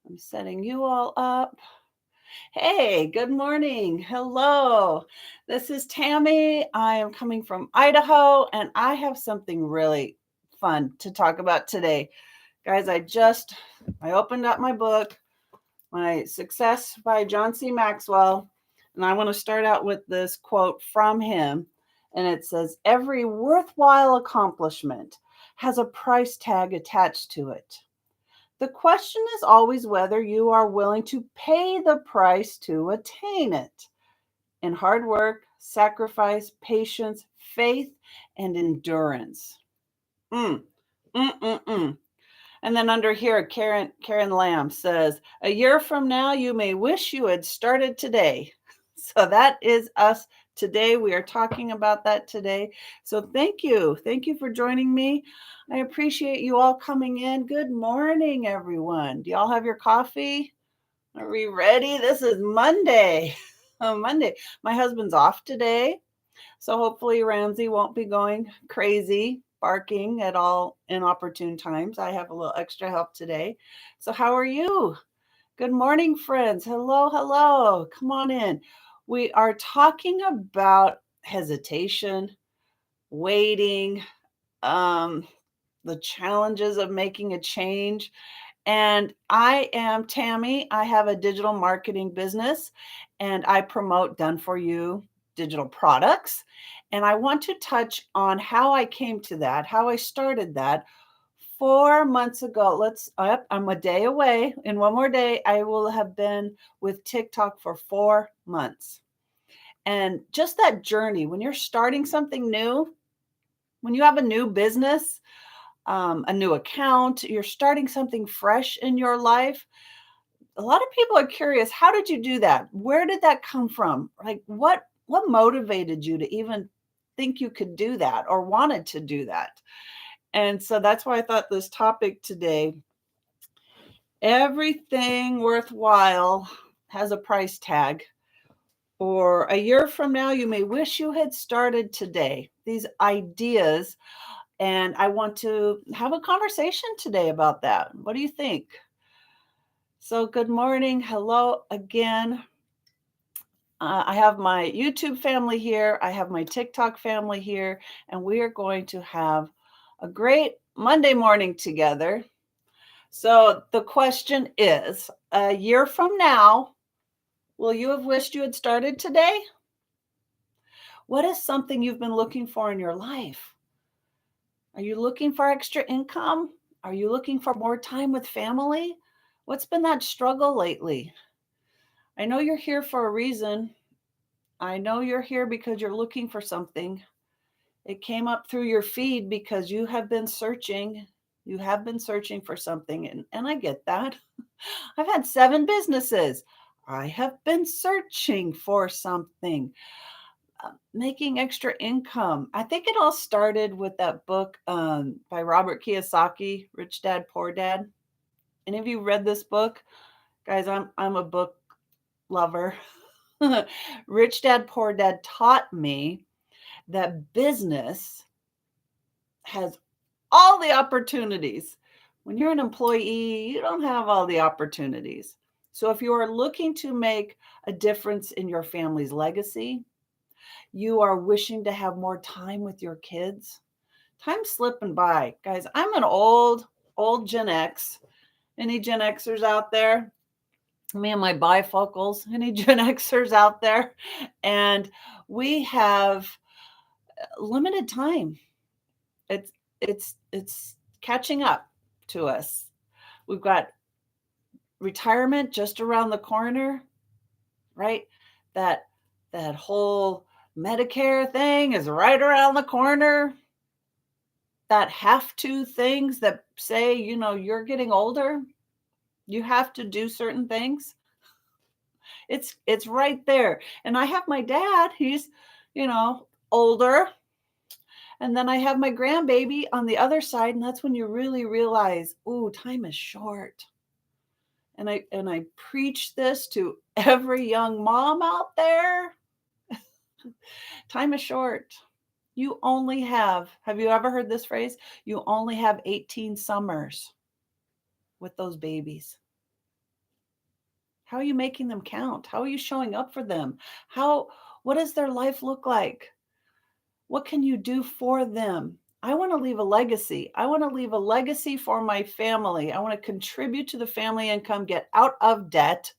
I'm setting you all up. Hey, good morning. Hello. This is Tammy. I am coming from Idaho and I have something really fun to talk about today. Guys, I opened up my book, My Success by John C. Maxwell, and I want to start out with this quote from him. And it says, "Every worthwhile accomplishment has a price tag attached to it. The question is always whether you are willing to pay the price to attain it in hard work, sacrifice, patience, faith, and endurance." Mm, mm, mm, mm. And then under here, Karen Lamb says, "A year from now, you may wish you had started today." So that is us today. We are talking about that today. So thank you. Thank you for joining me. I appreciate you all coming in. Good morning, everyone. Do y'all have your coffee? Are we ready? This is Monday. Monday. My husband's off today. So hopefully Ramsey won't be going crazy, barking at all inopportune times. I have a little extra help today. So how are you? Good morning, friends. Hello, hello. Come on in. We are talking about hesitation, waiting, um, the challenges of making a change. And I am Tammy. I have a digital marketing business and I promote done for you digital products. And I want to touch on how I came to that, how I started that 4 months ago. I'm a day away. In one more day, I will have been with TikTok for 4 months. And just that journey, when you're starting something new, when you have a new business, a new account, you're starting something fresh in your life. A lot of people are curious, how did you do that? Where did that come from? Like what motivated you to even think you could do that or wanted to do that? And so that's why I thought this topic today, everything worthwhile has a price tag. Or a year from now, you may wish you had started today. These ideas. And I want to have a conversation today about that. What do you think? So, good morning. Hello again. I have my YouTube family here. I have my TikTok family here. And we are going to have a great Monday morning together. So, the question is, a year from now, will you have wished you had started today? What is something you've been looking for in your life? Are you looking for extra income? Are you looking for more time with family? What's been that struggle lately? I know you're here for a reason. I know you're here because you're looking for something. It came up through your feed because you have been searching. You have been searching for something, and I get that. I've had 7 businesses. I have been searching for something, making extra income. I think it all started with that book by Robert Kiyosaki, Rich Dad Poor Dad. Any of you read this book? Guys, I'm a book lover. Rich Dad Poor Dad taught me that business has all the opportunities. When you're an employee, you don't have all the opportunities. So if you are looking to make a difference in your family's legacy, you are wishing to have more time with your kids, time's slipping by. Guys, I'm an old Gen X. Any Gen Xers out there? Me and my bifocals. Any Gen Xers out there? And we have limited time. It's catching up to us. We've got retirement just around the corner, right? That that whole Medicare thing is right around the corner. That have to things that say, you're getting older, you have to do certain things. It's right there. And I have my dad, he's, older. And then I have my grandbaby on the other side, and that's when you really realize, ooh, time is short. And I preach this to every young mom out there. Time is short. You only have you ever heard this phrase? You only have 18 summers with those babies. How are you making them count? How are you showing up for them? How what does their life look like? What can you do for them? I want to leave a legacy. I want to leave a legacy for my family. I want to contribute to the family income, get out of debt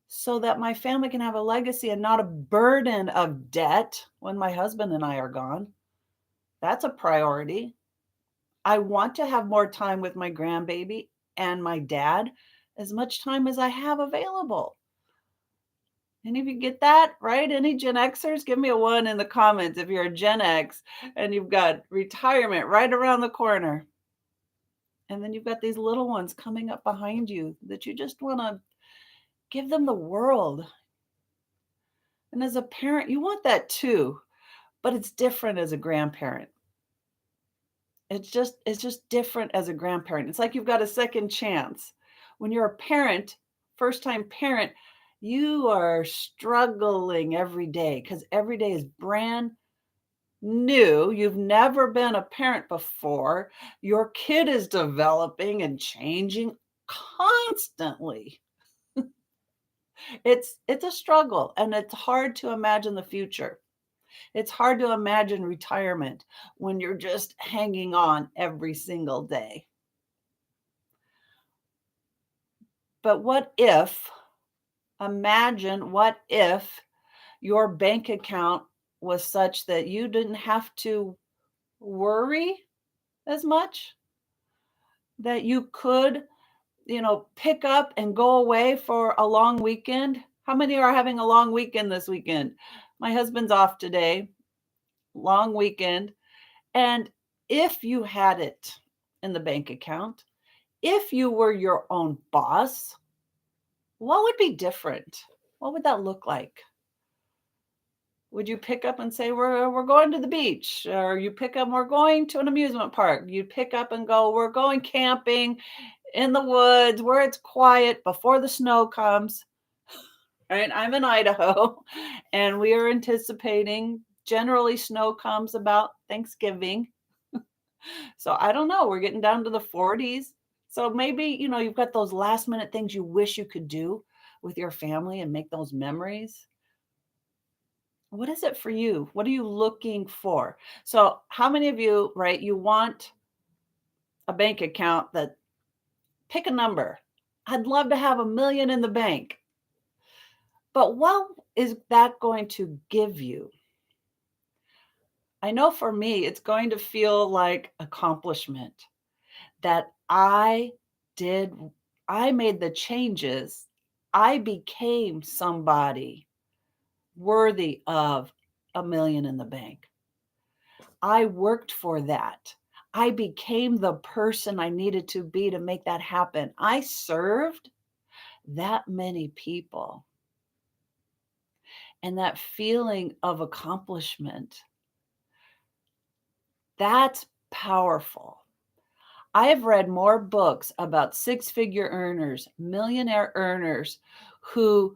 so that my family can have a legacy and not a burden of debt when my husband and I are gone. That's a priority. I want to have more time with my grandbaby and my dad, as much time as I have available. Any of you get that, right? Any Gen Xers? Give me a one in the comments if you're a Gen X and you've got retirement right around the corner. And then you've got these little ones coming up behind you that you just want to give them the world. And as a parent, you want that too, but it's different as a grandparent. It's just different as a grandparent. It's like you've got a second chance. When you're a parent, first time parent, you are struggling every day because every day is brand new. You've never been a parent before. Your kid is developing and changing constantly. It's a struggle and it's hard to imagine the future. It's hard to imagine retirement when you're just hanging on every single day. But what if your bank account was such that you didn't have to worry as much, that you could, pick up and go away for a long weekend? How many are having a long weekend this weekend? My husband's off today, long weekend. And if you had it in the bank account, if you were your own boss, what would be different? What would that look like? Would you pick up and say, we're going to the beach? Or you pick up, we're going to an amusement park. You pick up and go, we're going camping in the woods where it's quiet before the snow comes. Right? I'm in Idaho and we are anticipating generally snow comes about Thanksgiving. So I don't know. We're getting down to the 40s. So maybe, you've got those last minute things you wish you could do with your family and make those memories. What is it for you? What are you looking for? So, how many of you, right, you want a bank account that pick a number? I'd love to have 1 million in the bank. But what is that going to give you? I know for me, it's going to feel like accomplishment that did, I made the changes. I became somebody worthy of 1 million in the bank. I worked for that. I became the person I needed to be to make that happen. I served that many people. And that feeling of accomplishment, that's powerful. I have read more books about six-figure earners, millionaire earners who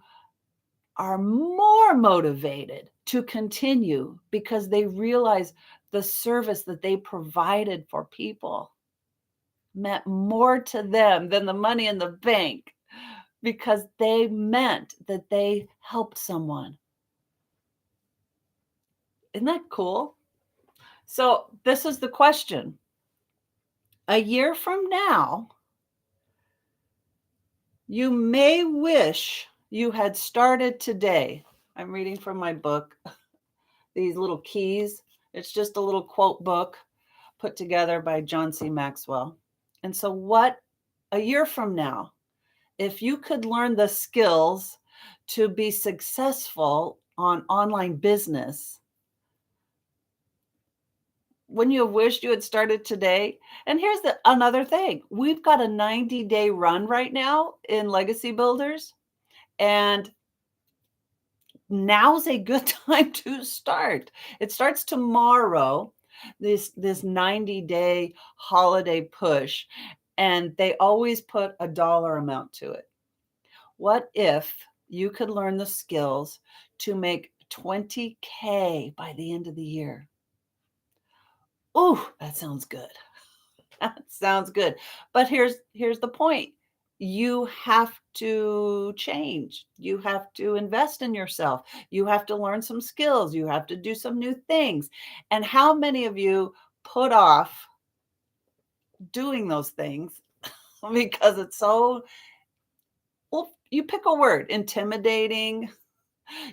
are more motivated to continue because they realize the service that they provided for people meant more to them than the money in the bank because they meant that they helped someone. Isn't that cool? So, this is the question. A year from now, you may wish you had started today. I'm reading from my book, These Little Keys. It's just a little quote book put together by John C. Maxwell. And so, what a year from now, if you could learn the skills to be successful on online business, wouldn't you have wished you had started today? And here's another thing. We've got a 90-day run right now in Legacy Builders, and now's a good time to start. It starts tomorrow, this 90-day holiday push, and they always put a dollar amount to it. What if you could learn the skills to make 20K by the end of the year? Ooh, that sounds good. That sounds good. But here's the point. you have to change. You have to invest in yourself. You have to learn some skills. You have to do some new things. And how many of you put off doing those things because it's so, well, you pick a word, intimidating.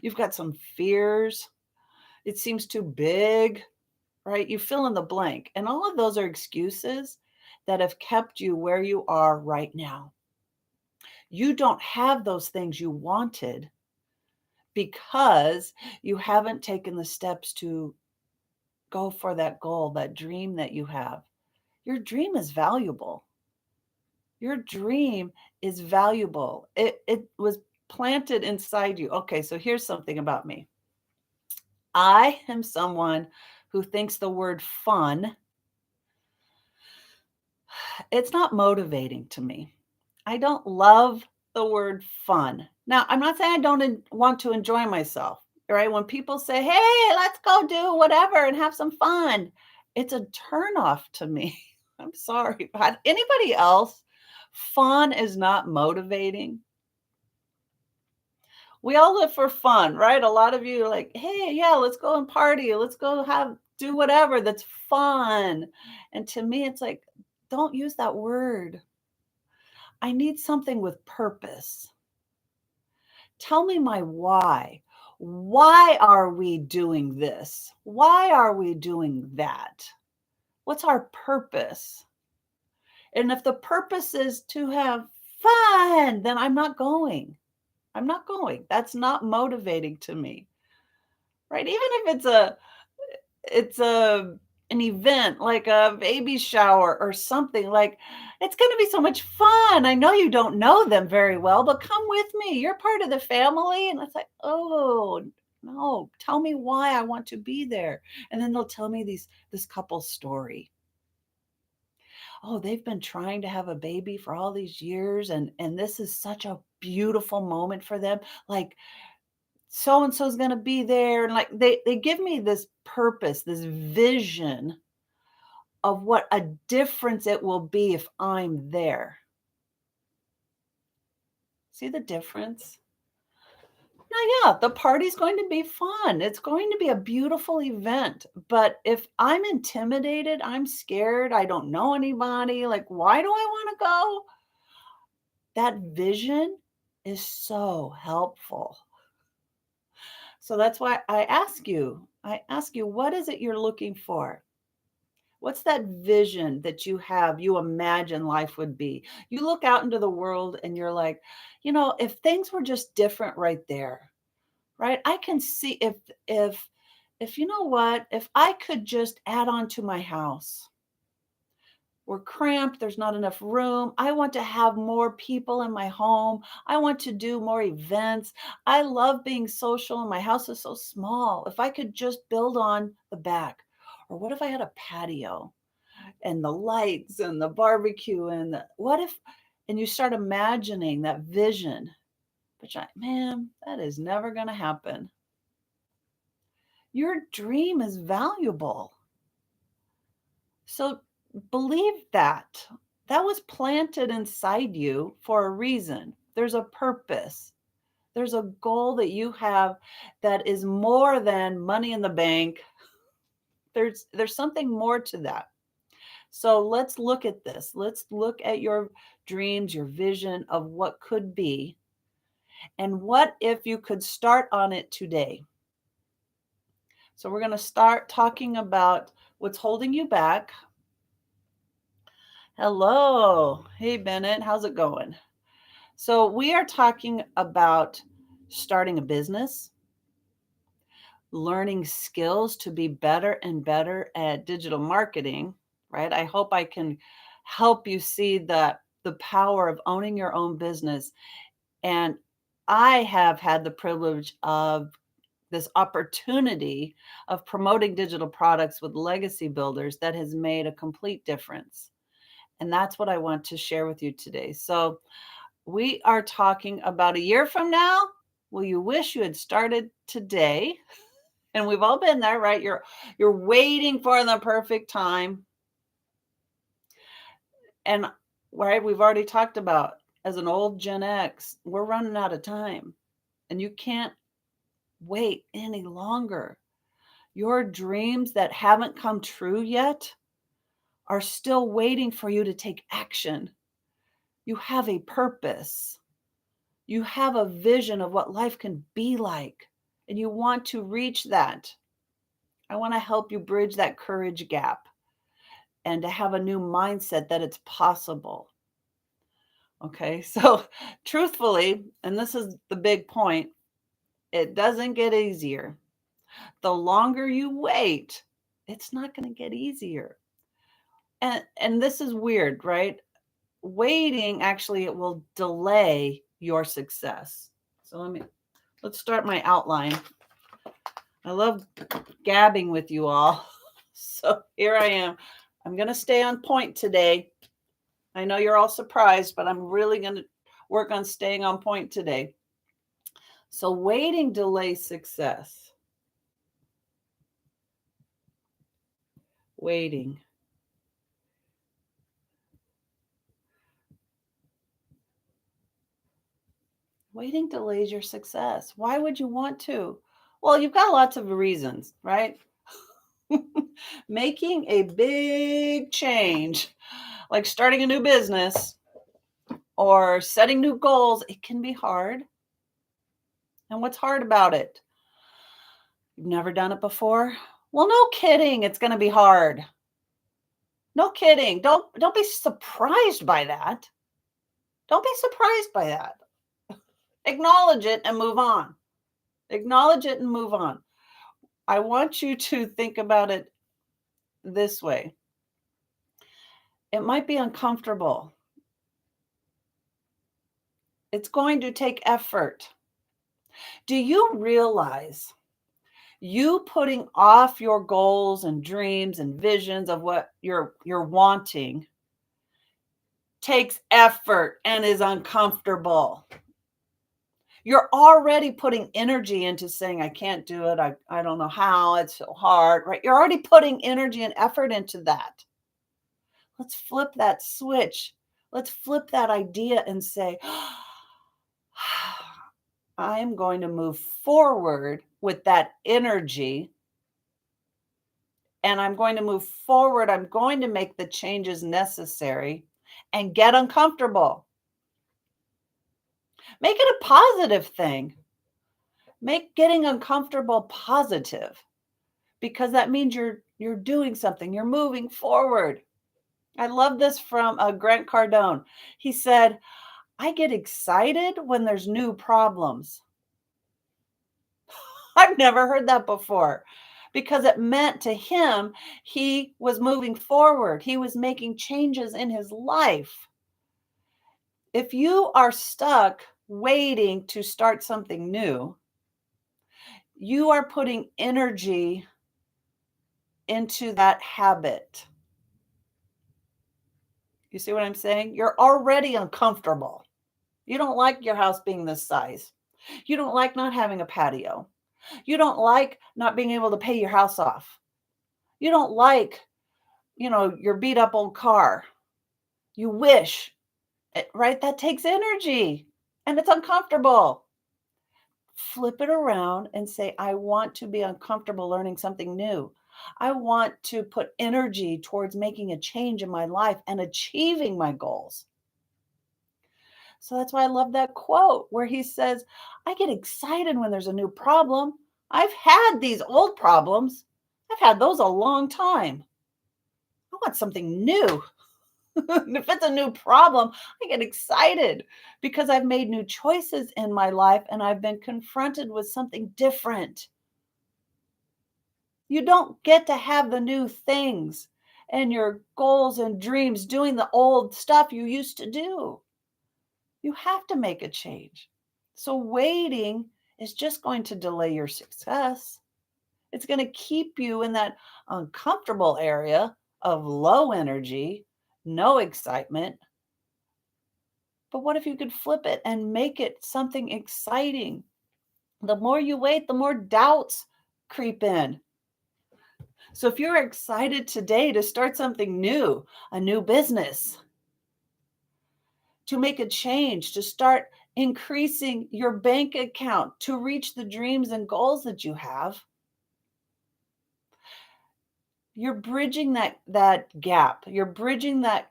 You've got some fears. It seems too big, right? You fill in the blank. And all of those are excuses that have kept you where you are right now. You don't have those things you wanted because you haven't taken the steps to go for that goal, that dream that you have. Your dream is valuable. Your dream is valuable. It was planted inside you. Okay, so here's something about me. I am someone who thinks the word fun, it's not motivating to me. I don't love the word fun. Now, I'm not saying I don't want to enjoy myself, right? When people say, "Hey, let's go do whatever and have some fun," it's a turnoff to me. I'm sorry, but anybody else, fun is not motivating. We all live for fun, right? A lot of you are like, "Hey, yeah, let's go and party. Let's go have do whatever that's fun." And to me, it's like, don't use that word. I need something with purpose. Tell me my why. Why are we doing this? Why are we doing that? What's our purpose? And if the purpose is to have fun, then I'm not going. I'm not going. That's not motivating to me, right? Even if it's a an event like a baby shower or something, like, it's gonna be so much fun. I know you don't know them very well, but come with me. You're part of the family. And it's like, "Oh, no, tell me why I want to be there." And then they'll tell me this couple's story. "Oh, they've been trying to have a baby for all these years, and this is such a beautiful moment for them. Like, so and so's gonna be there." And like they give me this purpose, this vision of what a difference it will be if I'm there. See the difference? Now, yeah, the party's going to be fun. It's going to be a beautiful event. But if I'm intimidated, I'm scared, I don't know anybody, like, why do I want to go? That vision is so helpful. So that's why I ask you, what is it you're looking for? What's that vision that you have, you imagine life would be? You look out into the world and you're like, if things were just different right there, right? I can see if you know what, if I could just add on to my house. We're cramped, there's not enough room. I want to have more people in my home. I want to do more events. I love being social and my house is so small. If I could just build on the back. Or what if I had a patio? And the lights and the barbecue and what if, and you start imagining that vision, but man, that is never going to happen. Your dream is valuable. So believe that. That was planted inside you for a reason. There's a purpose. There's a goal that you have that is more than money in the bank. There's something more to that. So let's look at this. Let's look at your dreams, your vision of what could be. And what if you could start on it today? So we're going to start talking about what's holding you back. Hello. Hey, Bennett. How's it going? So we are talking about starting a business, learning skills to be better and better at digital marketing, right? I hope I can help you see the power of owning your own business. And I have had the privilege of this opportunity of promoting digital products with legacy builders that has made a complete difference. And that's what I want to share with you today. So, we are talking about a year from now. Will you wish you had started today? And we've all been there, right? You're waiting for the perfect time. And right, we've already talked about as an old Gen X, we're running out of time and you can't wait any longer. Your dreams that haven't come true yet are still waiting for you to take action. You have a purpose. You have a vision of what life can be like, and you want to reach that. I want to help you bridge that courage gap and to have a new mindset that it's possible. Okay, so truthfully, and this is the big point, it doesn't get easier. The longer you wait, it's not going to get easier. And this is weird, right? Waiting actually it will delay your success. So let's start my outline. I love gabbing with you all. So here I am. I'm going to stay on point today. I know you're all surprised, but I'm really going to work on staying on point today. So waiting delays success. Waiting. Waiting delays your success. Why would you want to? Well, you've got lots of reasons, right? Making a big change, like starting a new business or setting new goals, it can be hard. And what's hard about it? You've never done it before? Well, no kidding, it's going to be hard. No kidding. Don't be surprised by that. Don't be surprised by that. Acknowledge it and move on. Acknowledge it and move on. I want you to think about it this way. It might be uncomfortable. It's going to take effort. Do you realize you putting off your goals and dreams and visions of what you're wanting takes effort and is uncomfortable? You're already putting energy into saying, I can't do it. I don't know how. It's so hard, right? You're already putting energy and effort into that. Let's flip that switch. Let's flip that idea and say, I am going to move forward with that energy. And I'm going to move forward. I'm going to make the changes necessary and get uncomfortable. Make it a positive thing. Make getting uncomfortable positive, because that means you're doing something. You're moving forward. I love this from Grant Cardone. He said, I get excited when there's new problems. I've never heard that before, because it meant to him he was moving forward. He was making changes in his life. If you are stuck waiting to start something new, you are putting energy into that habit. You see what I'm saying? You're already uncomfortable. You don't like your house being this size. You don't like not having a patio. You don't like not being able to pay your house off. You don't like, your beat up old car. You wish, right? That takes energy and it's uncomfortable. Flip it around and say, I want to be uncomfortable learning something new. I want to put energy towards making a change in my life and achieving my goals. So that's why I love that quote where he says, I get excited when there's a new problem. I've had these old problems. I've had those a long time. I want something new. If it's a new problem, I get excited because I've made new choices in my life and I've been confronted with something different. You don't get to have the new things and your goals and dreams doing the old stuff you used to do. You have to make a change. So waiting is just going to delay your success. It's going to keep you in that uncomfortable area of low energy, no excitement. But what if you could flip it and make it something exciting? The more you wait, the more doubts creep in. So if you're excited today to start something new, a new business, to make a change, to start increasing your bank account, to reach the dreams and goals that you have. You're bridging that gap. You're bridging that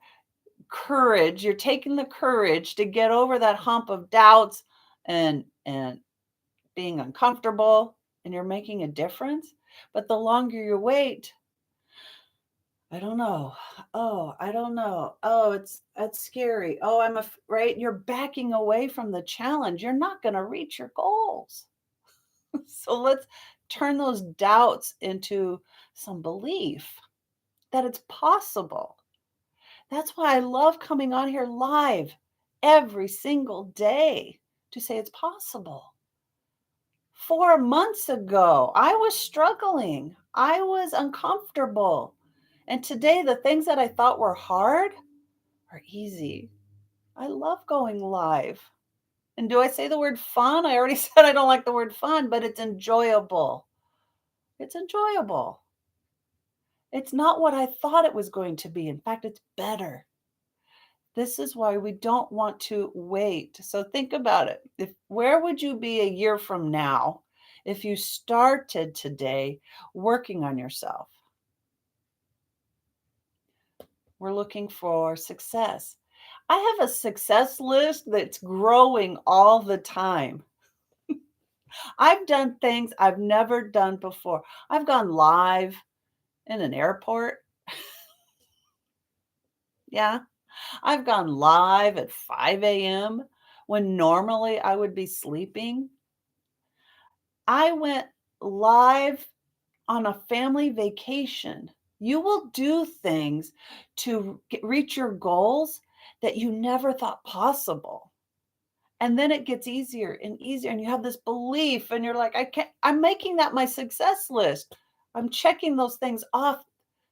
courage. You're taking the courage to get over that hump of doubts and being uncomfortable, and you're making a difference. But the longer you wait, I don't know. Oh, I don't know. Oh, that's scary. Oh, right. You're backing away from the challenge. You're not going to reach your goals. So let's turn those doubts into some belief that it's possible. That's why I love coming on here live every single day to say it's possible. 4 months ago, I was struggling. I was uncomfortable. And today, the things that I thought were hard are easy. I love going live. And do I say the word fun? I already said I don't like the word fun, but it's enjoyable. It's enjoyable. It's not what I thought it was going to be. In fact, it's better. This is why we don't want to wait. So think about it. Where would you be a year from now if you started today working on yourself? We're looking for success. I have a success list that's growing all the time. I've done things I've never done before. I've gone live in an airport. Yeah. I've gone live at 5 a.m. when normally I would be sleeping. I went live on a family vacation. You will do things to reach your goals that you never thought possible. And then it gets easier and easier. And you have this belief, and you're like, I'm making that my success list. I'm checking those things off.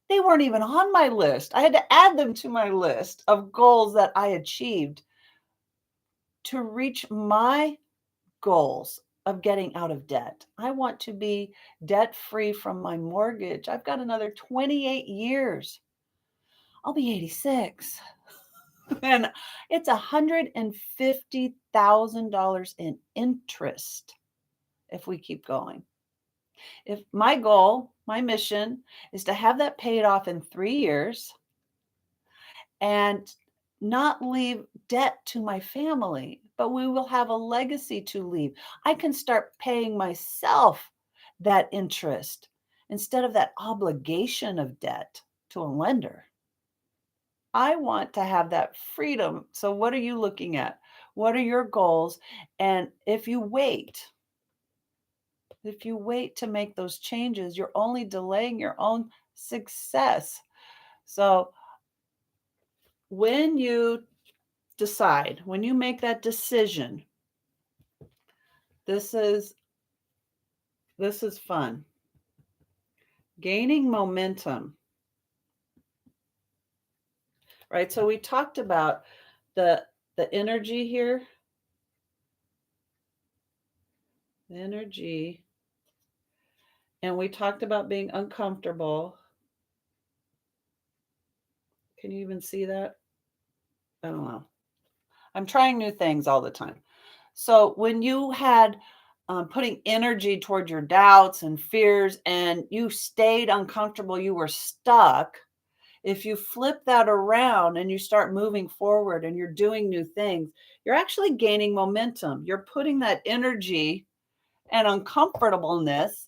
They weren't even on my list. I had to add them to my list of goals that I achieved to reach my goals of getting out of debt. I want to be debt free from my mortgage. I've got another 28 years. I'll be 86. And it's $150,000 in interest if we keep going. If my goal, my mission is to have that paid off in 3 years and not leave debt to my family, but we will have a legacy to leave. I can start paying myself that interest instead of that obligation of debt to a lender. I want to have that freedom. So, what are you looking at? What are your goals? And if you wait to make those changes, you're only delaying your own success. So, when you decide, when you make that decision, this is fun. Gaining momentum. Right? So we talked about the energy here. The energy. And we talked about being uncomfortable. Can you even see that? I don't know. I'm trying new things all the time. So when you had putting energy toward your doubts and fears and you stayed uncomfortable, you were stuck. If you flip that around and you start moving forward and you're doing new things, you're actually gaining momentum. You're putting that energy and uncomfortableness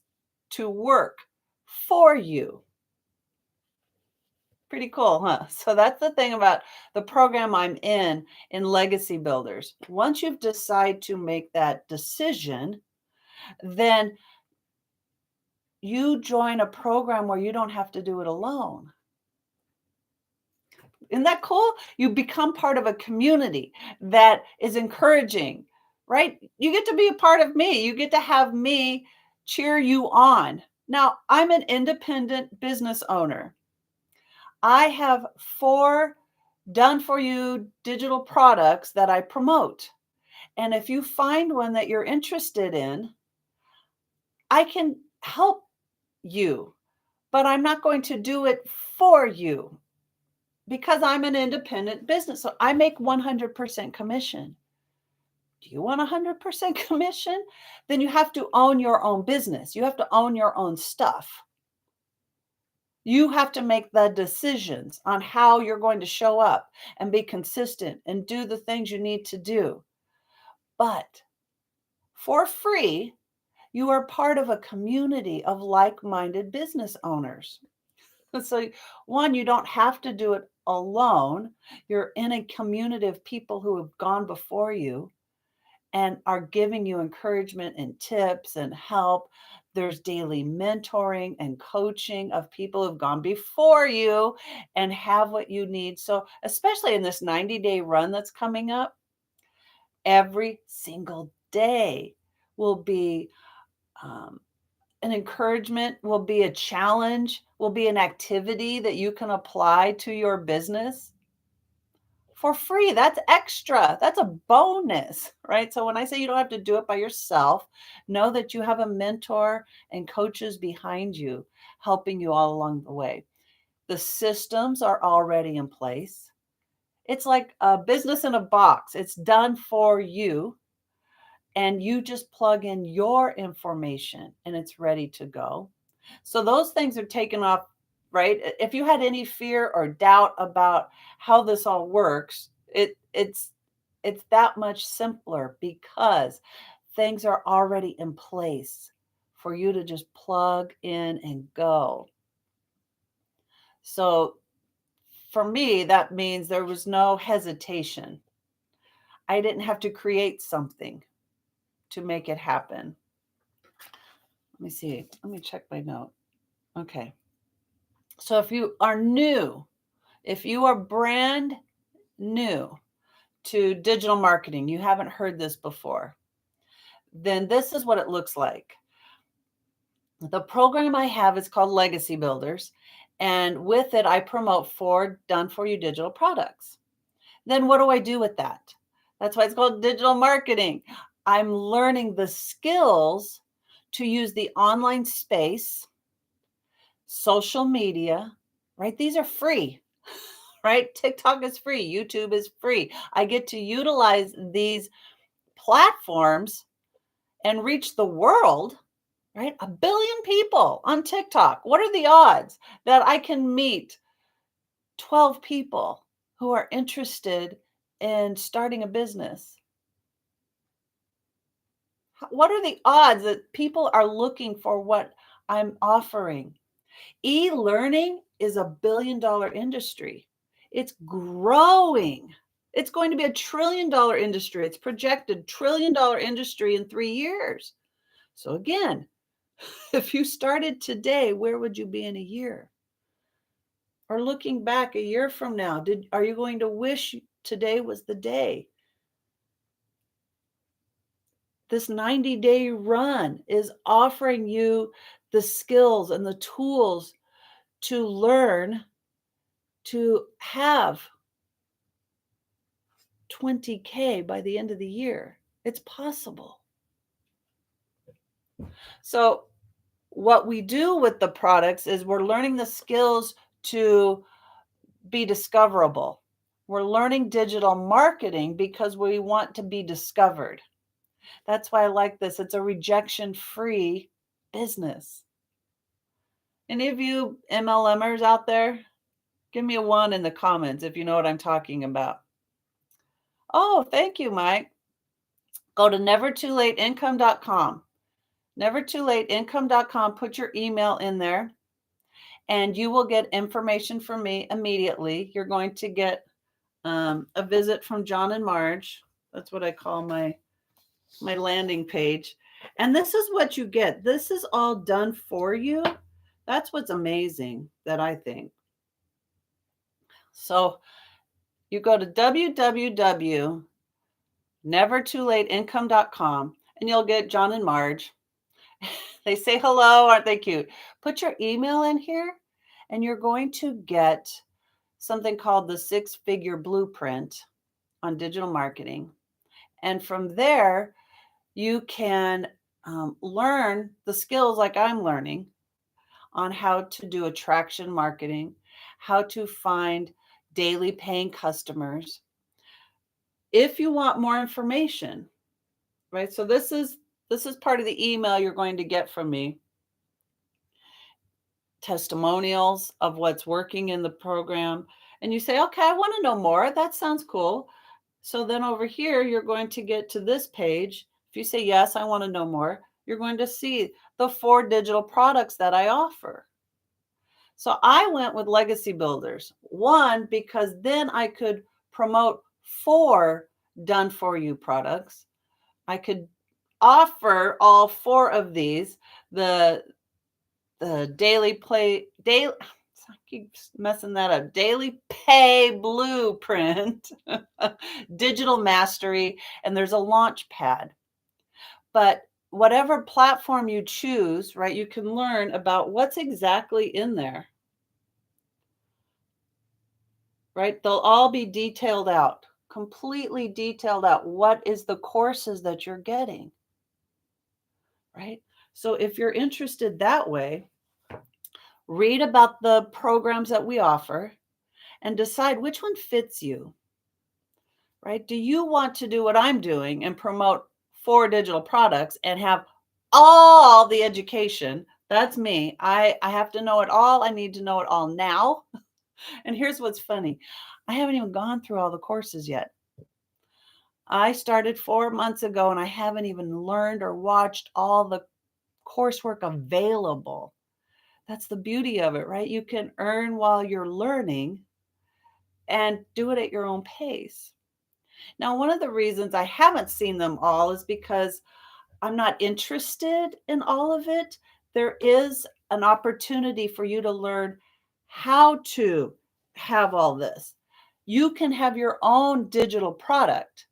to work for you. Pretty cool, huh? So that's the thing about the program I'm in Legacy Builders. Once you've decided to make that decision, then you join a program where you don't have to do it alone. Isn't that cool? You become part of a community that is encouraging, right? You get to be a part of me. You get to have me cheer you on. Now, I'm an independent business owner. I have 4 done for you digital products that I promote. And if you find one that you're interested in, I can help you, but I'm not going to do it for you. because I'm an independent business. So I make 100% commission. Do you want 100% commission? Then you have to own your own business. You have to own your own stuff. You have to make the decisions on how you're going to show up and be consistent and do the things you need to do. But for free, you are part of a community of like minded business owners. So, one, you don't have to do it alone. You're in a community of people who have gone before you and are giving you encouragement and tips and help. There's daily mentoring and coaching of people who've gone before you and have what you need. So, especially in this 90-day run that's coming up, every single day will be um, an encouragement, will be a challenge, will be an activity that you can apply to your business for free. That's extra. That's a bonus, right? So when I say you don't have to do it by yourself, know that you have a mentor and coaches behind you helping you all along the way. The systems are already in place. It's like a business in a box. It's done for you, and you just plug in your information and it's ready to go. So those things are taken off, right? If you had any fear or doubt about how this all works, it's that much simpler because things are already in place for you to just plug in and go. So for me, that means there was no hesitation. I didn't have to create something to make it happen. Let me see. Let me check my note. Okay. So if you are new, if you are brand new to digital marketing, you haven't heard this before, then this is what it looks like. The program I have is called Legacy Builders, and with it, I promote 4 done for you digital products. Then what do I do with that? That's why it's called digital marketing. I'm learning the skills to use the online space, social media, right? These are free, right? TikTok is free, YouTube is free. I get to utilize these platforms and reach the world, right? 1 billion people on TikTok. What are the odds that I can meet 12 people who are interested in starting a business? What are the odds that people are looking for what I'm offering? E-learning is a billion-dollar industry. It's growing. It's going to be $1 trillion industry. It's projected $1 trillion industry in 3 years. So again, if you started today, where would you be in a year? Or looking back a year from now, are you going to wish today was the day? This 90-day run is offering you the skills and the tools to learn to have 20K by the end of the year. It's possible. So, what we do with the products is we're learning the skills to be discoverable. We're learning digital marketing because we want to be discovered. That's why I like this. It's a rejection free business. Any of you MLMers out there? Give me a 1 in the comments if you know what I'm talking about. Oh, thank you, Mike. Go to nevertoolateincome.com. Nevertoolateincome.com. Put your email in there and you will get information from me immediately. You're going to get a visit from John and Marge. That's what I call my landing page. And this is what you get. This is all done for you. That's what's amazing that I think. So you go to www.nevertoolateincome.com and you'll get John and Marge. They say hello, aren't they cute? Put your email in here and you're going to get something called the 6-figure blueprint on digital marketing. And from there, you can learn the skills like I'm learning on how to do attraction marketing, how to find daily paying customers. If you want more information, right? So this is part of the email you're going to get from me. Testimonials of what's working in the program. And you say, okay, I want to know more. That sounds cool. So then over here, you're going to get to this page. If you say, yes, I want to know more, you're going to see the 4 digital products that I offer. So I went with Legacy Builders. One, because then I could promote 4 done for you products. I could offer all 4 of these, the daily I keep messing that up. Daily Pay Blueprint, Digital Mastery, and there's a launch pad. But whatever platform you choose, right, you can learn about what's exactly in there. Right? They'll all be detailed out, completely detailed out. What is the courses that you're getting? Right? So if you're interested that way, read about the programs that we offer and decide which one fits you. Right? Do you want to do what I'm doing and promote 4 digital products and have all the education? That's me. I have to know it all. I need to know it all now. And here's what's funny. I haven't even gone through all the courses yet. I started 4 months ago and I haven't even learned or watched all the coursework available. That's the beauty of it, right? You can earn while you're learning and do it at your own pace. Now, one of the reasons I haven't seen them all is because I'm not interested in all of it. There is an opportunity for you to learn how to have all this. You can have your own digital product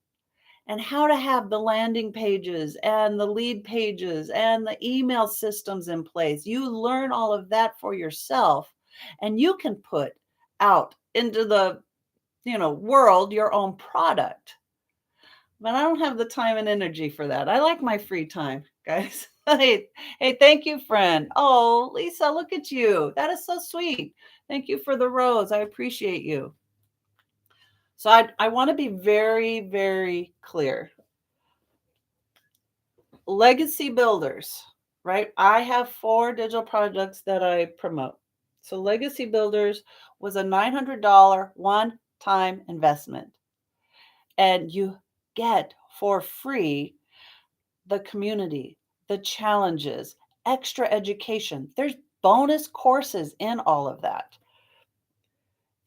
and how to have the landing pages and the lead pages and the email systems in place. You learn all of that for yourself and you can put out into the world your own product. But I don't have the time and energy for that. I like my free time, guys. Hey, thank you, friend. Oh, Lisa, look at you. That is so sweet. Thank you for the rose. I appreciate you. So I want to be very, very clear. Legacy Builders, right? I have 4 digital projects that I promote. So Legacy Builders was a $900 one-time investment. And you get for free the community, the challenges, extra education. There's bonus courses in all of that.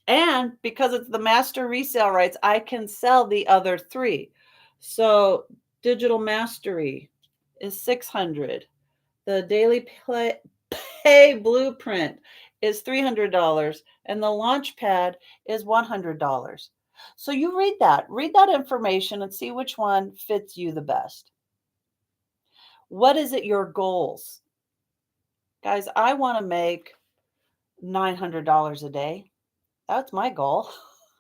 And because it's the master resale rights, I can sell the other 3. So Digital Mastery is $600. The Daily Pay Blueprint is $300 and the Launchpad is $100. So you read that information and see which one fits you the best. What is it your goals? Guys, I want to make $900 a day. That's my goal.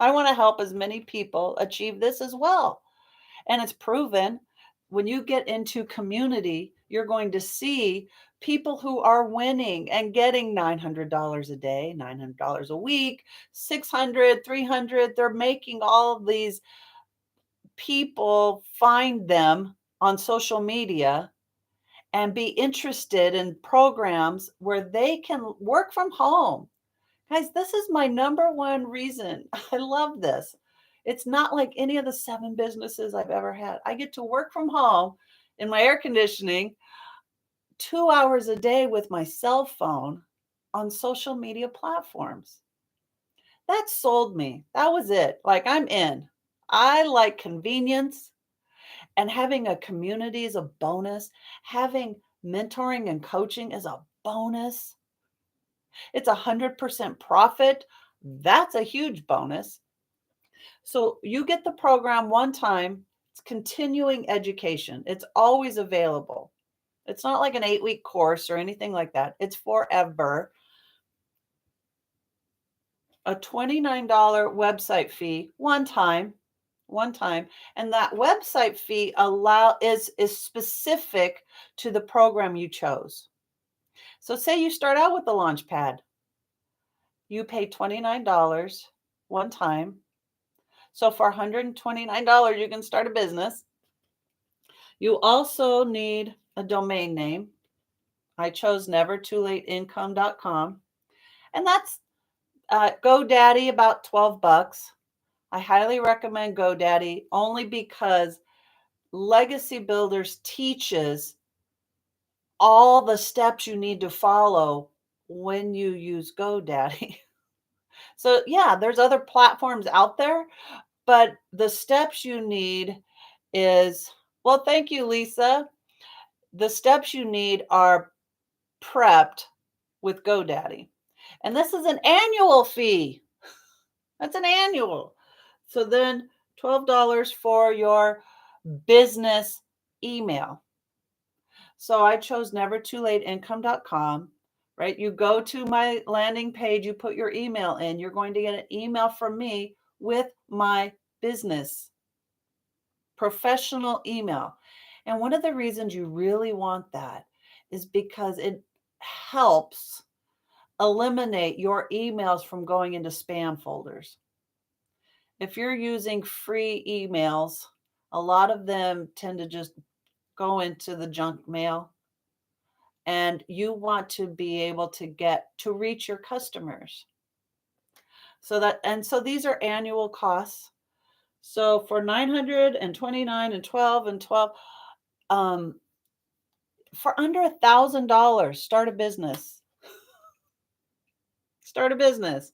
I want to help as many people achieve this as well. And it's proven when you get into community, you're going to see people who are winning and getting $900 a day, $900 a week, 600, 300. They're making all of these people find them on social media and be interested in programs where they can work from home. Guys, this is my number one reason. I love this. It's not like any of the 7 businesses I've ever had. I get to work from home in my air conditioning 2 hours a day with my cell phone on social media platforms. That sold me. That was it. Like, I'm in. I like convenience, and having a community is a bonus. Having mentoring and coaching is a bonus. It's 100% profit. That's a huge bonus. So you get the program one time. It's continuing education. It's always available. It's not like an 8-week course or anything like that. It's forever. A $29 website fee one time, and that website fee is specific to the program you chose. So say you start out with the Launchpad. You pay $29 one time. So for $129, you can start a business. You also need a domain name. I chose nevertoolateincome.com. And that's GoDaddy, about $12. I highly recommend GoDaddy only because Legacy Builders teaches all the steps you need to follow when you use GoDaddy. So yeah, there's other platforms out there, but the steps you need is, well, thank you, Lisa. The steps you need are prepped with GoDaddy. And this is an annual fee. That's an annual. So then $12 for your business email. So I chose nevertoolateincome.com, right? You go to my landing page, you put your email in, you're going to get an email from me with my business professional email. And one of the reasons you really want that is because it helps eliminate your emails from going into spam folders. If you're using free emails, a lot of them tend to just go into the junk mail, and you want to be able to reach your customers. So these are annual costs. So for $929 and 12 and 12, for under $1,000, start a business. Start a business.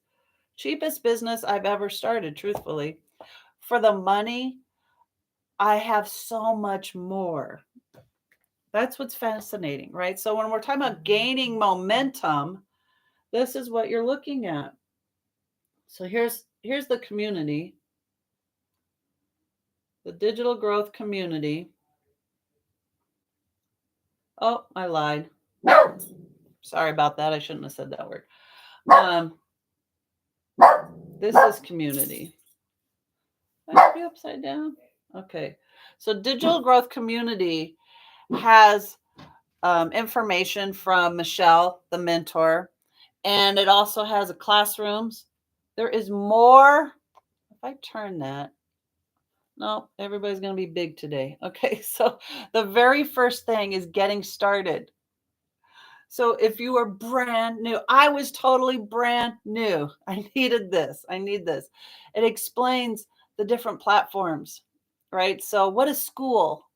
Cheapest business I've ever started, truthfully. For the money, I have so much more. That's what's fascinating, right? So when we're talking about gaining momentum, this is what you're looking at. So here's the community, the digital growth community. Oh, I lied. Sorry about that. I shouldn't have said that word. This is community. That be upside down. Okay. So digital growth community has information from Michelle, the mentor, and it also has a classrooms. There is more. If I turn that, no, everybody's going to be big today. Okay. So the very first thing is getting started. So if you are brand new, I was totally brand new. I needed this. I need this. It explains the different platforms, right? So what is school?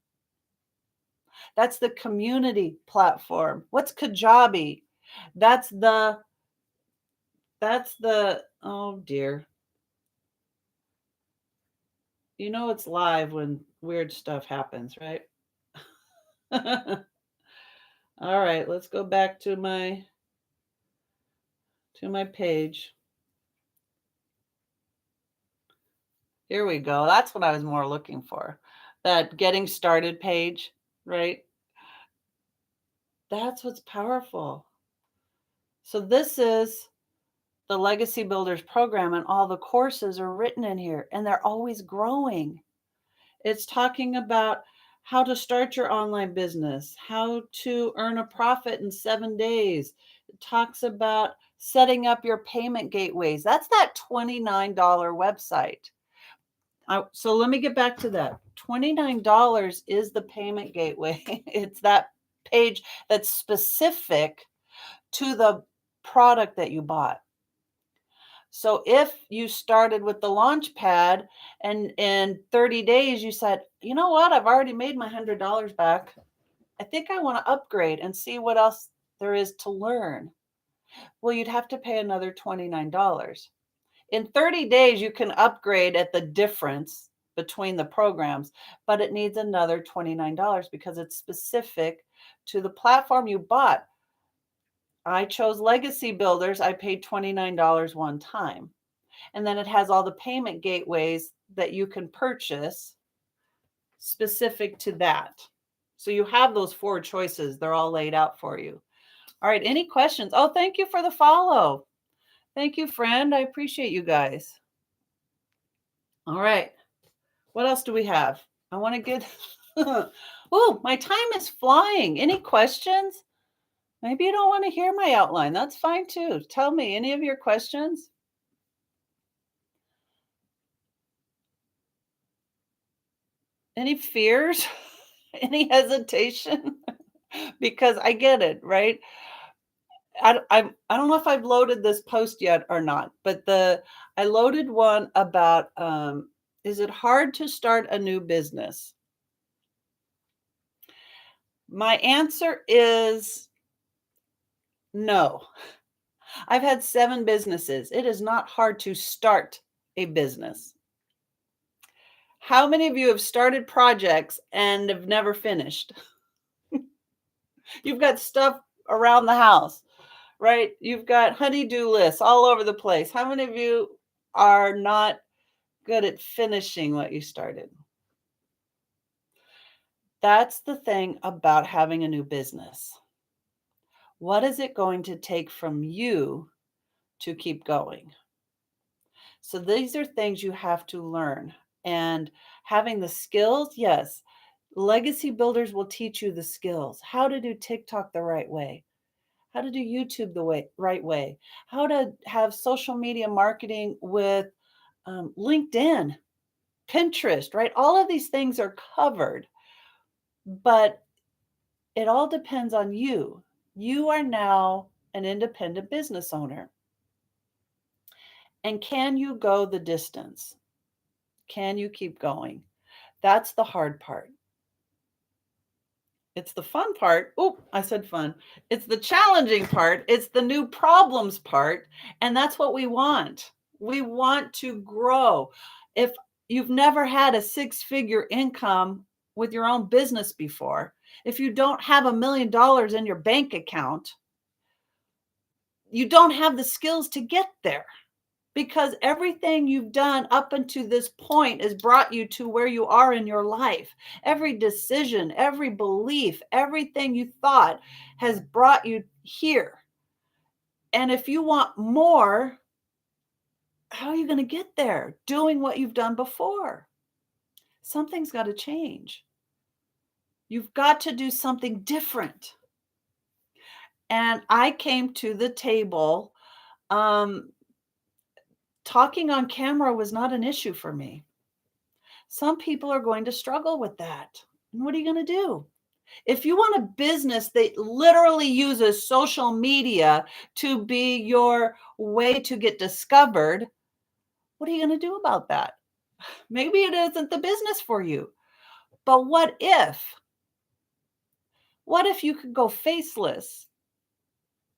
That's the community platform. What's Kajabi? That's the, oh dear. You know it's live when weird stuff happens, right? All right, let's go back to my page. Here we go. That's what I was more looking for. That getting started page, right? That's what's powerful. So this is the Legacy Builders program, and all the courses are written in here, and they're always growing. It's talking about how to start your online business, how to earn a profit in 7 days. It talks about setting up your payment gateways. That's that $29 website. So let me get back to that. $29 is the payment gateway. It's that page that's specific to the product that you bought. So if you started with the launch pad and in 30 days you said, you know what, I've already made my $100 back. I think I want to upgrade and see what else there is to learn. Well, you'd have to pay another $29. In 30 days, you can upgrade at the difference between the programs, but it needs another $29 because it's specific to the platform you bought. I chose Legacy Builders. I paid $29 one time. And then it has all the payment gateways that you can purchase specific to that. So you have those 4 choices. They're all laid out for you. All right. Any questions? Oh, thank you for the follow. Thank you, friend. I appreciate you guys. All right. What else do we have? I want to get, oh, my time is flying. Any questions? Maybe you don't want to hear my outline. That's fine too. Tell me any of your questions. Any fears? Any hesitation? Because I get it, right? I don't know if I've loaded this post yet or not, but I loaded one about, is it hard to start a new business? My answer is no. I've had 7 businesses. It is not hard to start a business. How many of you have started projects and have never finished? You've got stuff around the house, right? You've got honey-do lists all over the place. How many of you are not good at finishing what you started? That's the thing about having a new business. What is it going to take from you to keep going? So these are things you have to learn. And having the skills, yes, legacy builders will teach you the skills, how to do TikTok the right way, how to do YouTube the right way, how to have social media marketing with LinkedIn, Pinterest, right? All of these things are covered, but it all depends on you. You are now an independent business owner. And can you go the distance? Can you keep going? That's the hard part. It's the fun part. Oh, I said fun. It's the challenging part. It's the new problems part. And that's what we want. We want to grow. If you've never had a 6-figure income with your own business before, if you don't have $1 million in your bank account, you don't have the skills to get there, because everything you've done up until this point has brought you to where you are in your life. Every decision, every belief, everything you thought has brought you here. And if you want more, how are you going to get there? Doing what you've done before. Something's got to change. You've got to do something different. And I came to the table. Talking on camera was not an issue for me. Some people are going to struggle with that. And what are you going to do? If you want a business that literally uses social media to be your way to get discovered, what are you going to do about that? Maybe it isn't the business for you. But what if? What if you could go faceless?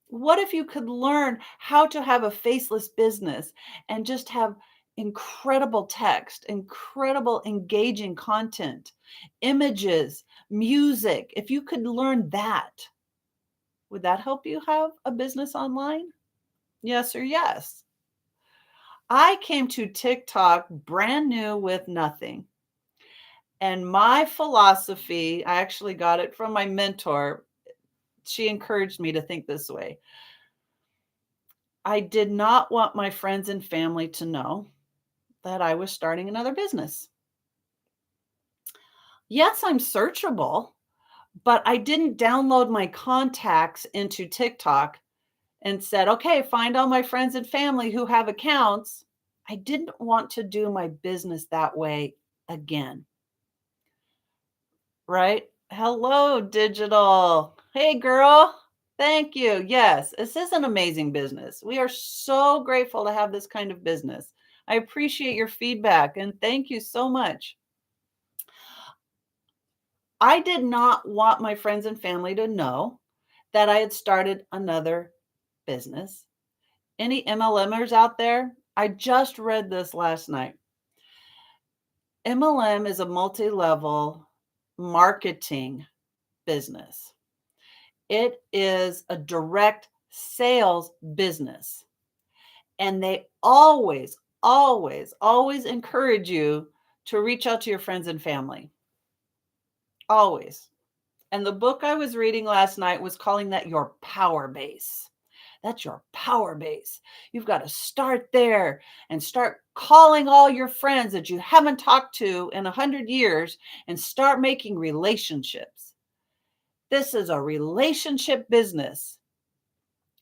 What if you could learn how to have a faceless business and just have incredible text, incredible engaging content, images, music? If you could learn that, would that help you have a business online? Yes or yes? I came to TikTok brand new with nothing. And my philosophy, I actually got it from my mentor. She encouraged me to think this way. I did not want my friends and family to know that I was starting another business. Yes, I'm searchable, but I didn't download my contacts into TikTok and said, okay, find all my friends and family who have accounts. I didn't want to do my business that way again. Right? Hello, digital. Hey, girl. Thank you. Yes, this is an amazing business. We are so grateful to have this kind of business. I appreciate your feedback and thank you so much. I did not want my friends and family to know that I had started another business. Any MLMers out there? I just read this last night. MLM is a multi-level marketing business. It is a direct sales business. And they always, always, always encourage you to reach out to your friends and family. Always. And the book I was reading last night was calling that your power base. That's your power base. You've got to start there and start calling all your friends that you haven't talked to in 100 years and start making relationships. This is a relationship business.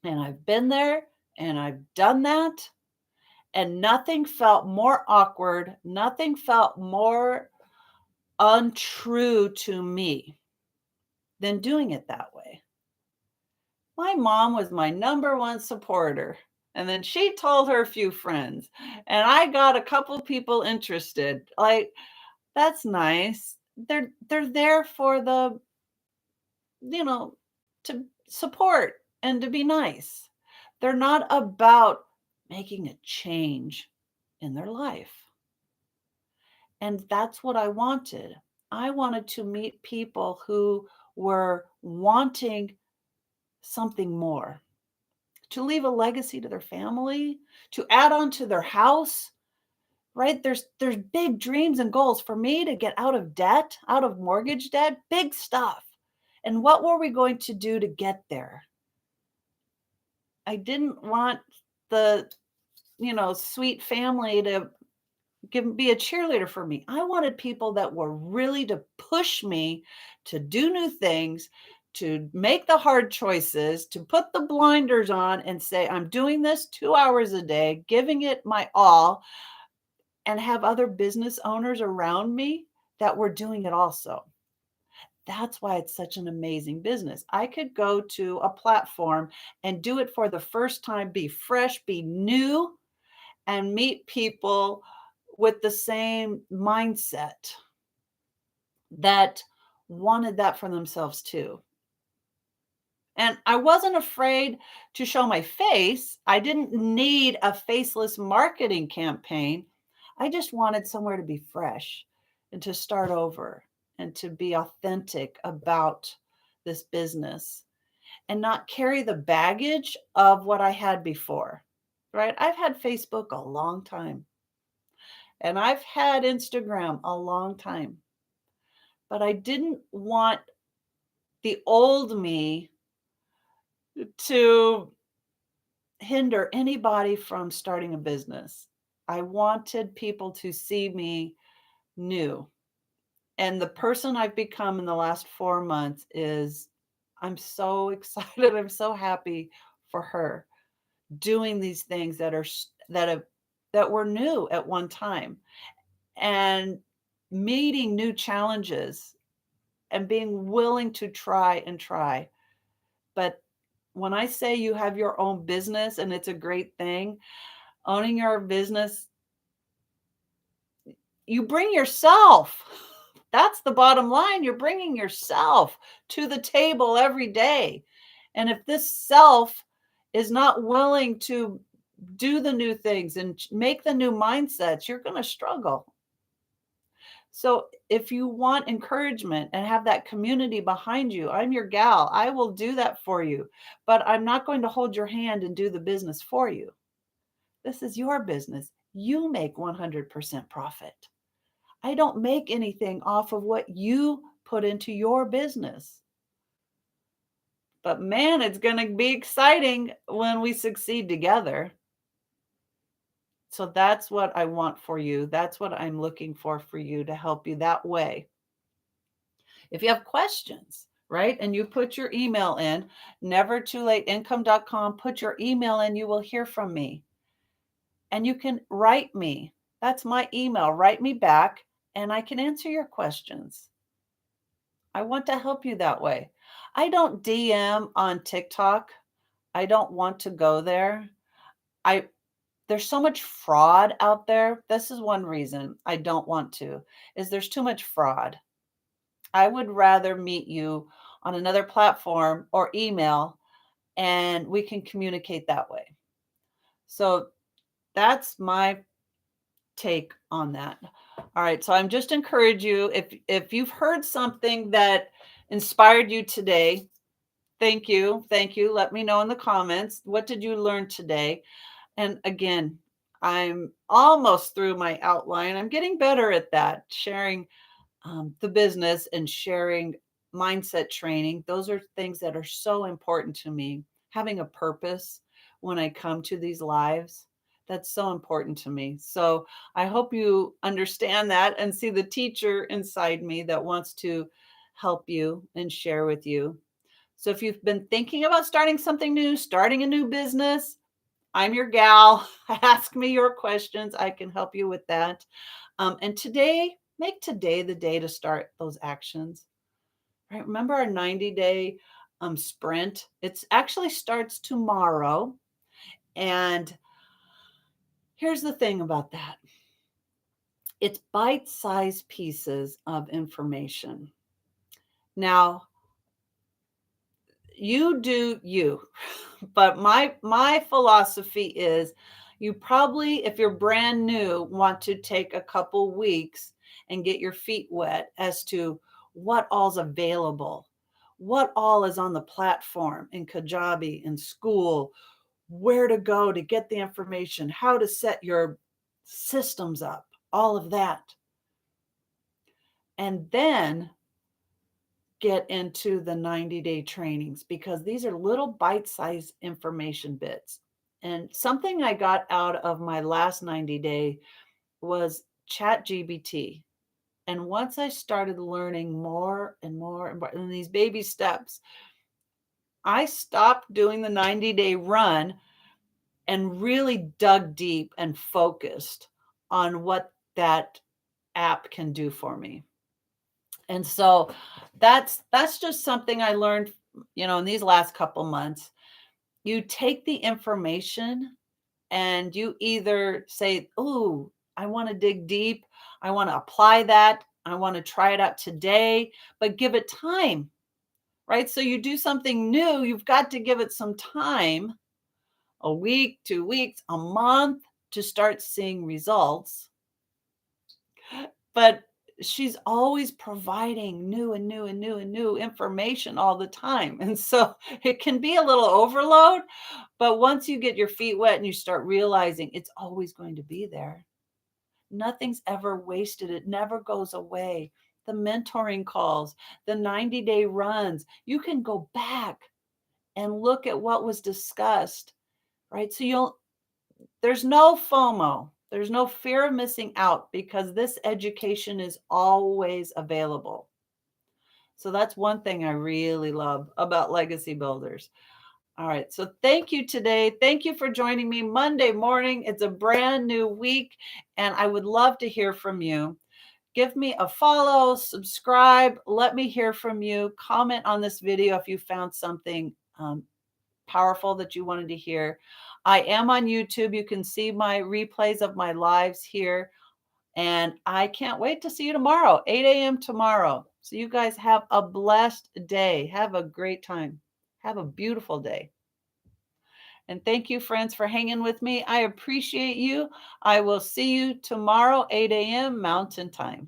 And I've been there and I've done that. And nothing felt more awkward. Nothing felt more untrue to me than doing it that way. My mom was my number one supporter. And then she told her few friends, and I got a couple people interested. Like, that's nice. They're there for the, you know, to support and to be nice. They're not about making a change in their life. And that's what I wanted. I wanted to meet people who were wanting something more, to leave a legacy to their family, to add on to their house, right? There's big dreams and goals for me to get out of debt, out of mortgage debt, big stuff. And what were we going to do to get there? I didn't want the, sweet family to be a cheerleader for me. I wanted people that were really to push me to do new things, to make the hard choices, to put the blinders on and say, I'm doing this 2 hours a day, giving it my all, and have other business owners around me that were doing it also. That's why it's such an amazing business. I could go to a platform and do it for the first time, be fresh, be new, and meet people with the same mindset that wanted that for themselves too. And I wasn't afraid to show my face. I didn't need a faceless marketing campaign. I just wanted somewhere to be fresh and to start over and to be authentic about this business and not carry the baggage of what I had before, right? I've had Facebook a long time and I've had Instagram a long time, but I didn't want the old me to hinder anybody from starting a business. I wanted people to see me new. And the person I've become in the last 4 months is I'm so excited. I'm so happy for her doing these things that were new at one time and meeting new challenges and being willing to try and try. But when I say you have your own business and it's a great thing, owning your business, you bring yourself. That's the bottom line. You're bringing yourself to the table every day. And if this self is not willing to do the new things and make the new mindsets, you're going to struggle. So if you want encouragement and have that community behind you, I'm your gal. I will do that for you, but I'm not going to hold your hand and do the business for you. This is your business. You make 100% profit. I don't make anything off of what you put into your business. But man, it's going to be exciting when we succeed together. So that's what I want for you. That's what I'm looking for you to help you that way. If you have questions, right, and you put your email in, nevertoolateincome.com, put your email in, you will hear from me. And you can write me. That's my email. Write me back and I can answer your questions. I want to help you that way. I don't DM on TikTok. I don't want to go there. There's so much fraud out there. This is one reason I don't want to, is there's too much fraud. I would rather meet you on another platform or email and we can communicate that way. So that's my take on that. All right, so I'm just encourage you if you've heard something that inspired you today, thank you. Thank you. Let me know in the comments, what did you learn today? And again, I'm almost through my outline. I'm getting better at that, sharing the business and sharing mindset training. Those are things that are so important to me. Having a purpose when I come to these lives, that's so important to me. So I hope you understand that and see the teacher inside me that wants to help you and share with you. So if you've been thinking about starting something new, starting a new business, I'm your gal. Ask me your questions. I can help you with that. And today Make today the day to start those actions. Right? Remember our 90-day sprint? It's actually starts tomorrow. And here's the thing about that. It's bite-sized pieces of information. Now, you do you. But my philosophy is you probably, if you're brand new, want to take a couple weeks and get your feet wet as to what all's available, what all is on the platform in Kajabi, in school, where to go to get the information, how to set your systems up, all of that. And then get into the 90-day trainings because these are little bite-sized information bits. And something I got out of my last 90-day was ChatGPT. And once I started learning more and more and more in these baby steps, I stopped doing the 90-day run and really dug deep and focused on what that app can do for me. And so that's just something I learned, in these last couple months. You take the information and you either say, "Ooh, I want to dig deep. I want to apply that. I want to try it out today," but give it time, right? So you do something new, you've got to give it some time, a week, 2 weeks, a month to start seeing results. But she's always providing new and new and new and new information all the time. And so it can be a little overload, but once you get your feet wet and you start realizing it's always going to be there, nothing's ever wasted. It never goes away. The mentoring calls, the 90-day runs, you can go back and look at what was discussed, right? So there's no FOMO. There's no fear of missing out because this education is always available. So that's one thing I really love about Legacy Builders. All right. So thank you today. Thank you for joining me Monday morning. It's a brand new week, and I would love to hear from you. Give me a follow, subscribe. Let me hear from you. Comment on this video if you found something powerful that you wanted to hear. I am on YouTube. You can see my replays of my lives here. And I can't wait to see you tomorrow, 8 a.m. tomorrow. So you guys have a blessed day. Have a great time. Have a beautiful day. And thank you, friends, for hanging with me. I appreciate you. I will see you tomorrow, 8 a.m. Mountain Time.